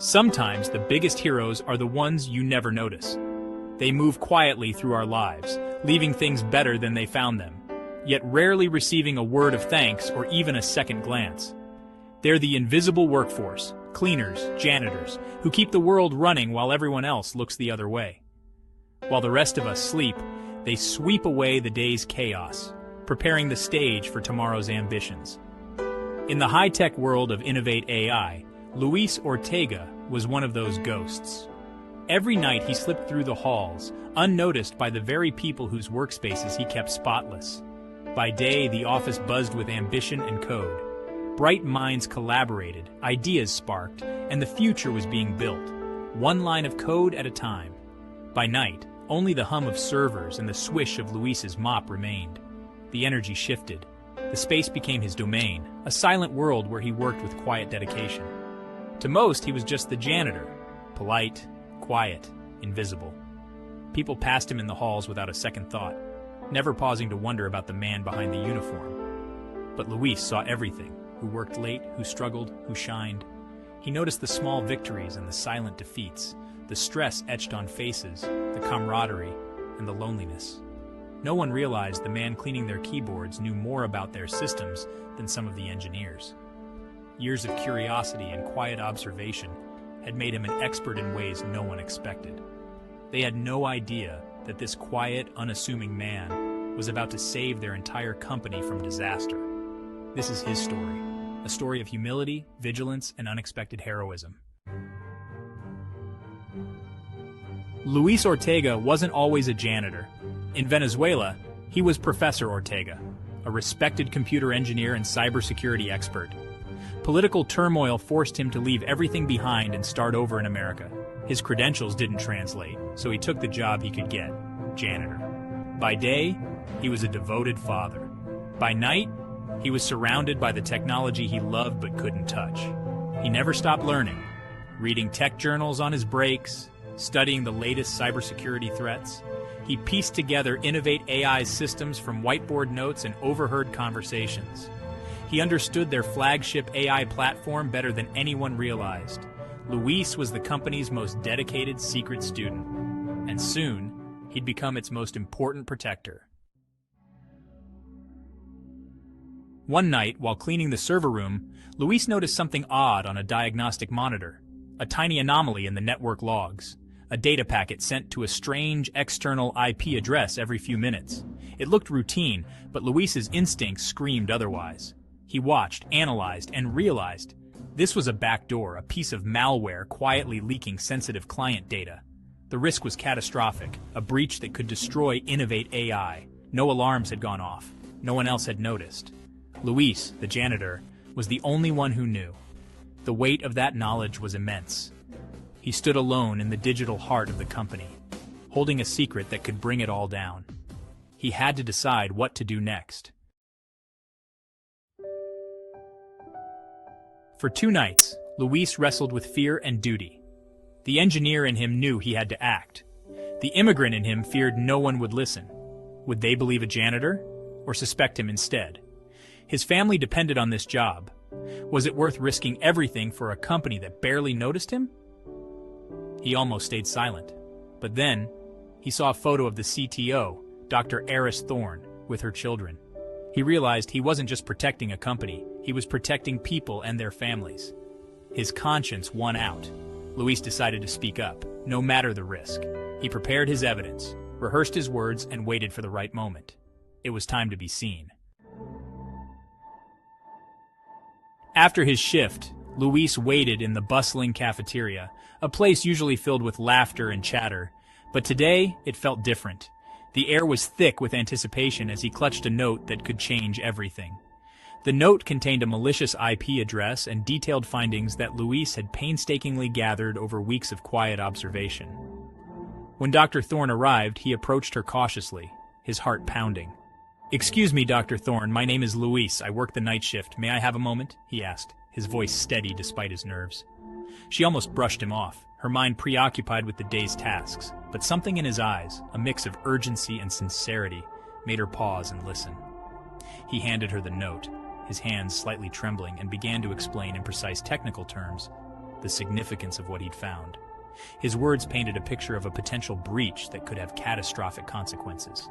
Sometimes the biggest heroes are the ones you never notice. They move quietly through our lives, leaving things better than they found them, yet rarely receiving a word of thanks or even a second glance. They're the invisible workforce, cleaners, janitors, who keep the world running while everyone else looks the other way. While the rest of us sleep, they sweep away the day's chaos, preparing the stage for tomorrow's ambitions. In the high-tech world of Innovate AI, Luis Ortega was one of those ghosts. Every night he slipped through the halls, unnoticed by the very people whose workspaces he kept spotless. By day, the office buzzed with ambition and code. Bright minds collaborated, ideas sparked, and the future was being built, one line of code at a time. By night, only the hum of servers and the swish of Luis's mop remained. The energy shifted. The space became his domain, a silent world where he worked with quiet dedication. To most, he was just the janitor, polite, quiet, invisible. People passed him in the halls without a second thought, never pausing to wonder about the man behind the uniform. But Luis saw everything, who worked late, who struggled, who shined. He noticed the small victories and the silent defeats, the stress etched on faces, the camaraderie, and the loneliness. No one realized the man cleaning their keyboards knew more about their systems than some of the engineers. Years of curiosity and quiet observation had made him an expert in ways no one expected. They had no idea that this quiet, unassuming man was about to save their entire company from disaster. This is his story, a story of humility, vigilance, and unexpected heroism. Luis Ortega wasn't always a janitor. In Venezuela, he was Professor Ortega, a respected computer engineer and cybersecurity expert. Political turmoil forced him to leave everything behind and start over in America. His credentials didn't translate, so he took the job he could get, janitor. By day, he was a devoted father. By night, he was surrounded by the technology he loved but couldn't touch. He never stopped learning, reading tech journals on his breaks, studying the latest cybersecurity threats. He pieced together Innovate AI's systems from whiteboard notes and overheard conversations. He understood their flagship AI platform better than anyone realized. Luis was the company's most dedicated secret student, and soon, he'd become its most important protector. One night, while cleaning the server room, Luis noticed something odd on a diagnostic monitor, a tiny anomaly in the network logs, a data packet sent to a strange external IP address every few minutes. It looked routine, but Luis's instincts screamed otherwise. He watched, analyzed, and realized this was a backdoor, a piece of malware quietly leaking sensitive client data. The risk was catastrophic, a breach that could destroy Innovate AI. No alarms had gone off. No one else had noticed. Luis, the janitor, was the only one who knew. The weight of that knowledge was immense. He stood alone in the digital heart of the company, holding a secret that could bring it all down. He had to decide what to do next. For 2 nights, Luis wrestled with fear and duty. The engineer in him knew he had to act. The immigrant in him feared no one would listen. Would they believe a janitor, or suspect him instead? His family depended on this job. Was it worth risking everything for a company that barely noticed him? He almost stayed silent. But then, he saw a photo of the CTO, Dr. Eris Thorne, with her children. He realized he wasn't just protecting a company, he was protecting people and their families. His conscience won out. Luis decided to speak up, no matter the risk. He prepared his evidence, rehearsed his words, and waited for the right moment. It was time to be seen. After his shift, Luis waited in the bustling cafeteria, a place usually filled with laughter and chatter. But today, it felt different. The air was thick with anticipation as he clutched a note that could change everything. The note contained a malicious IP address and detailed findings that Luis had painstakingly gathered over weeks of quiet observation. When Dr. Thorne arrived, he approached her cautiously, his heart pounding. "Excuse me, Dr. Thorne, my name is Luis. I work the night shift. May I have a moment?" he asked, his voice steady despite his nerves. She almost brushed him off, her mind preoccupied with the day's tasks, but something in his eyes, a mix of urgency and sincerity, made her pause and listen. He handed her the note, his hands slightly trembling, and began to explain in precise technical terms. the significance of what he'd found. His words painted a picture of a potential breach that could have catastrophic consequences.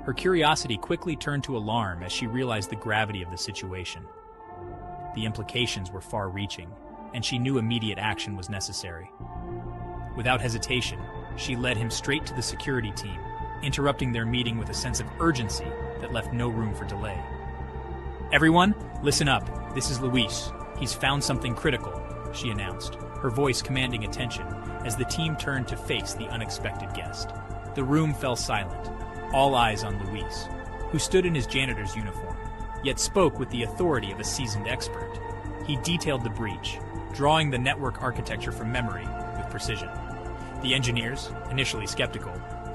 Her curiosity quickly turned to alarm as she realized the gravity of the situation. The implications were far-reaching, and she knew immediate action was necessary. Without hesitation, she led him straight to the security team, interrupting their meeting with a sense of urgency that left no room for delay. "Everyone, listen up. This is Luis. He's found something critical," she announced, her voice commanding attention as the team turned to face the unexpected guest. The room fell silent, all eyes on Luis, who stood in his janitor's uniform, yet spoke with the authority of a seasoned expert. He detailed the breach, drawing the network architecture from memory with precision. The engineers, initially skeptical,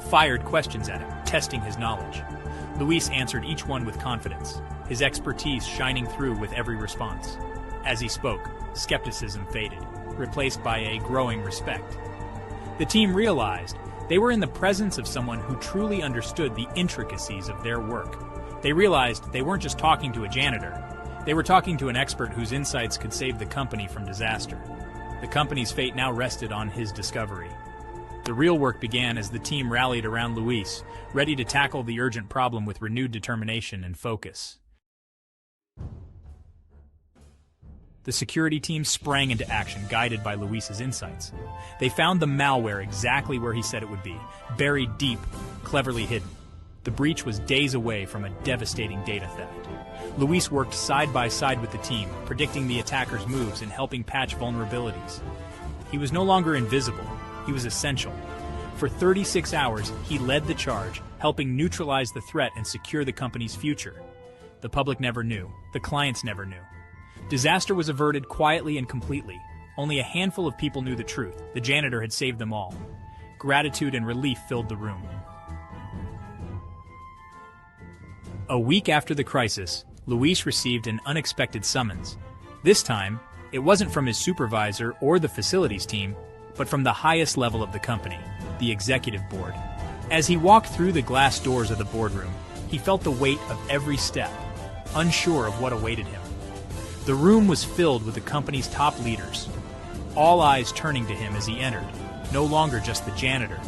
fired questions at him, testing his knowledge. Luis answered each one with confidence, his expertise shining through with every response. As he spoke, skepticism faded, replaced by a growing respect. The team realized they were in the presence of someone who truly understood the intricacies of their work. They realized they weren't just talking to a janitor. They were talking to an expert whose insights could save the company from disaster. The company's fate now rested on his discovery. The real work began as the team rallied around Luis, ready to tackle the urgent problem with renewed determination and focus. The security team sprang into action, guided by Luis's insights. They found the malware exactly where he said it would be, buried deep, cleverly hidden. The breach was days away from a devastating data theft. Luis worked side by side with the team, predicting the attackers' moves and helping patch vulnerabilities. He was no longer invisible, he was essential. For 36 hours, he led the charge, helping neutralize the threat and secure the company's future. The public never knew, the clients never knew. Disaster was averted quietly and completely. Only a handful of people knew the truth. The janitor had saved them all. Gratitude and relief filled the room. A week after the crisis, Luis received an unexpected summons. This time, it wasn't from his supervisor or the facilities team, but from the highest level of the company, the executive board. As he walked through the glass doors of the boardroom, he felt the weight of every step, unsure of what awaited him. The room was filled with the company's top leaders, all eyes turning to him as he entered, no longer just the janitor,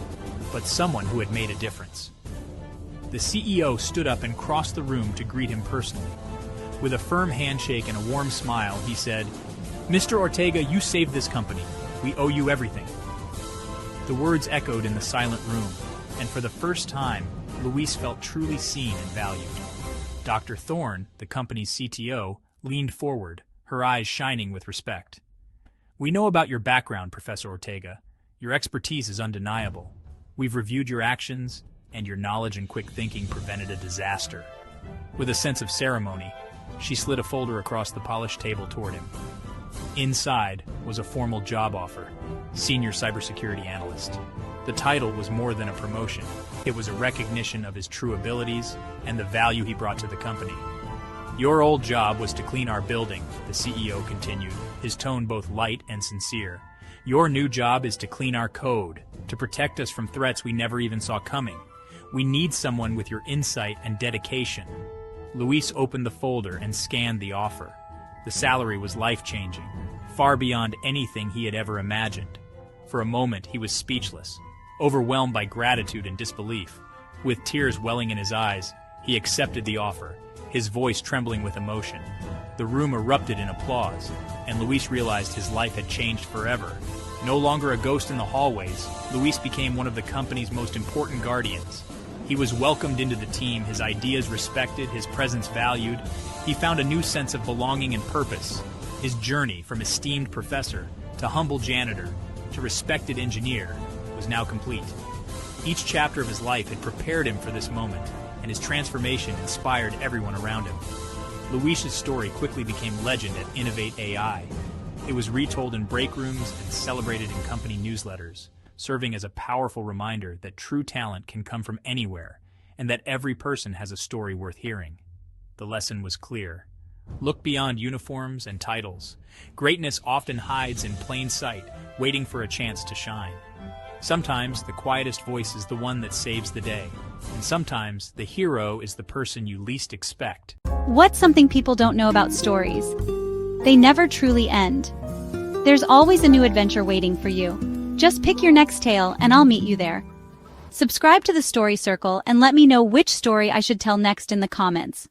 but someone who had made a difference. The CEO stood up and crossed the room to greet him personally. With a firm handshake and a warm smile, he said, "Mr. Ortega, you saved this company. We owe you everything." The words echoed in the silent room, and for the first time, Luis felt truly seen and valued. Dr. Thorne, the company's CTO, leaned forward, her eyes shining with respect. "We know about your background, Professor Ortega. Your expertise is undeniable. We've reviewed your actions, and your knowledge and quick thinking prevented a disaster." With a sense of ceremony, she slid a folder across the polished table toward him. Inside was a formal job offer, Senior Cybersecurity Analyst. The title was more than a promotion. It was a recognition of his true abilities and the value he brought to the company. "Your old job was to clean our building," the CEO continued, his tone both light and sincere. "Your new job is to clean our code, to protect us from threats we never even saw coming. We need someone with your insight and dedication." Luis opened the folder and scanned the offer. The salary was life-changing, far beyond anything he had ever imagined. For a moment, he was speechless, overwhelmed by gratitude and disbelief. With tears welling in his eyes, he accepted the offer, his voice trembling with emotion. The room erupted in applause, and Luis realized his life had changed forever. No longer a ghost in the hallways, Luis became one of the company's most important guardians. He was welcomed into the team, his ideas respected, his presence valued. He found a new sense of belonging and purpose. His journey from esteemed professor to humble janitor to respected engineer was now complete. Each chapter of his life had prepared him for this moment, and his transformation inspired everyone around him. Luis's story quickly became legend at Innovate AI. It was retold in break rooms and celebrated in company newsletters, serving as a powerful reminder that true talent can come from anywhere, and that every person has a story worth hearing. The lesson was clear. Look beyond uniforms and titles. Greatness often hides in plain sight, waiting for a chance to shine. Sometimes the quietest voice is the one that saves the day, and sometimes the hero is the person you least expect. What's something people don't know about stories? They never truly end. There's always a new adventure waiting for you. Just pick your next tale and I'll meet you there. Subscribe to the Story Circle and let me know which story I should tell next in the comments.